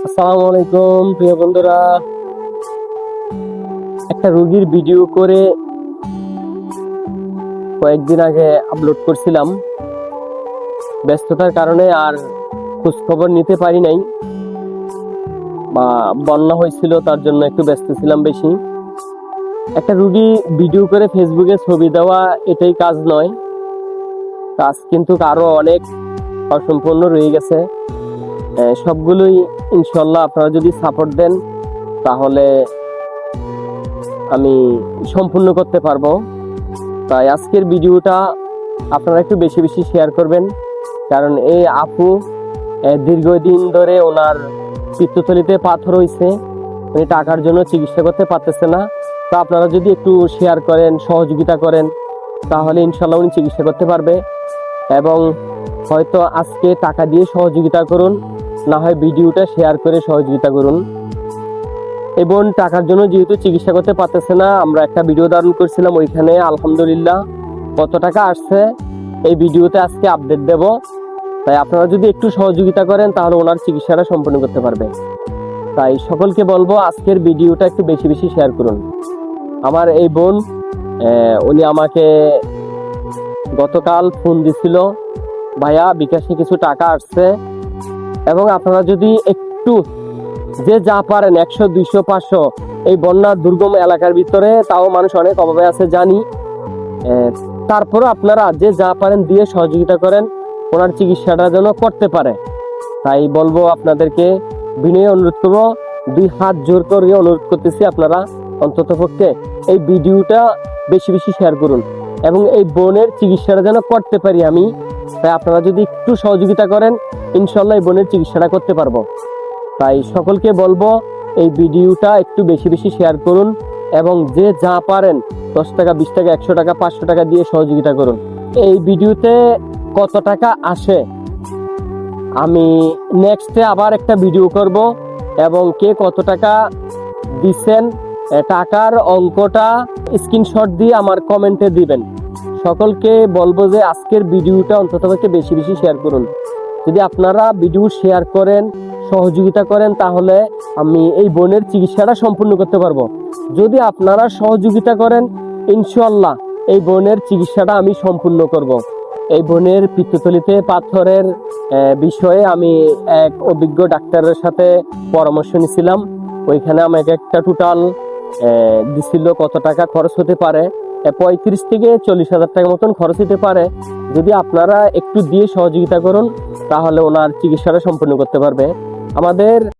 আসসালামু আলাইকুম প্রিয় বন্ধুরা। একটা রোগীর ভিডিও করে কয়েকদিন আগে আপলোড করছিলাম। ব্যস্ততার কারণে আর খোঁজ খবর নিতে পারি নাই, বা বন্যা হয়েছিল তার জন্য একটু ব্যস্ত ছিলাম বেশি। একটা রোগী ভিডিও করে ফেসবুকে ছবি দেওয়া এটাই কাজ নয়, কাজ কিন্তু আরো অনেক অসম্পূর্ণ রয়ে গেছে। সবগুলোই ইনশাল্লাহ আপনারা যদি সাপোর্ট দেন তাহলে আমি সম্পূর্ণ করতে পারবো। তাই আজকের ভিডিওটা আপনারা একটু বেশি বেশি শেয়ার করবেন, কারণ এই আপু দীর্ঘদিন ধরে ওনার পিত্তথলিতে পাথর হয়েছে, উনি টাকার জন্য চিকিৎসা করতে পারতেছে না। তো আপনারা যদি একটু শেয়ার করেন, সহযোগিতা করেন, তাহলে ইনশাল্লাহ উনি চিকিৎসা করতে পারবে। এবং হয়তো আজকে টাকা দিয়ে সহযোগিতা করুন, না হয় ভিডিওটা শেয়ার করে সহযোগিতা করুন। এবং টাকার জন্য যেহেতু চিকিৎসা করতে পারতেছে না, আমরা একটা ভিডিও ধারণ করছিলাম, ওইখানে আলহামদুলিল্লাহ কত টাকা আসছে এই ভিডিওতে আজকে আপডেট দেব। তাই আপনারা যদি একটু সহযোগিতা করেন তাহলে ওনার চিকিৎসাটা সম্পন্ন করতে পারবে। তাই সকলকে বলবো আজকের ভিডিওটা একটু বেশি বেশি শেয়ার করুন। আমার এই বোন, উনি আমাকে গতকাল ফোন দিছিল, ভাইয়া বিকাশে কিছু টাকা আসছে, এবং আপনারা যদি একটু যে যা পারেন 100, 200, 500 এই বন্যা দুর্গম এলাকার ভিতরে, তাও মানুষ অনেক অভাবে আছে জানি, তারপরে আপনারা যে যা পারেন দিয়ে সহযোগিতা করেন, ওনার চিকিৎসাটা যেন করতে পারে। তাই বলবো আপনাদেরকে, বিনয় অনুরোধ করবো, 2 হাত জোর করে অনুরোধ করতেছি, আপনারা অন্তত পক্ষে এই ভিডিওটা বেশি বেশি শেয়ার করুন এবং এই বোনের চিকিৎসাটা যেন করতে পারি আমি। তাই আপনারা যদি একটু সহযোগিতা করেন ইনশাল্লাহ এই বোনের চিকিৎসাটা করতে পারবো। তাই সকলকে বলবো এই ভিডিওটা একটু বেশি বেশি শেয়ার করুন এবং যে যা পারেন 10 টাকা, 20 টাকা, 100 টাকা, 500 টাকা দিয়ে সহযোগিতা করুন। এই ভিডিওতে কত টাকা আসে আমি নেক্সটে আবার একটা ভিডিও করব, এবং কে কত টাকা দিচ্ছেন টাকার অঙ্কটা স্ক্রিনশট দিয়ে আমার কমেন্টে দিবেন। সকলকে বলবো যে আজকের ভিডিওটা অন্তত বেশি বেশি শেয়ার করুন। যদি আপনারা ভিডিও শেয়ার করেন, সহযোগিতা করেন, তাহলে আমি এই বোনের চিকিৎসাটা সম্পূর্ণ করতে পারবো। যদি আপনারা সহযোগিতা করেন ইনশাআল্লাহ এই বোনের চিকিৎসাটা আমি সম্পূর্ণ করব। এই বোনের পিত্তথলিতে পাথরের বিষয়ে আমি এক অভিজ্ঞ ডাক্তারের সাথে পরামর্শ নিয়েছিলাম। ওইখানে আমাকে একটা টোটাল দিছিল কত টাকা খরচ হতে পারে, 35 থেকে 40 হাজার টাকা মতন খরচ হতে পারে। যদি আপনারা একটু দিয়ে সহযোগিতা করুন তাহলে ওনার চিকিৎসাটা সম্পূর্ণ করতে পারবে। আমাদের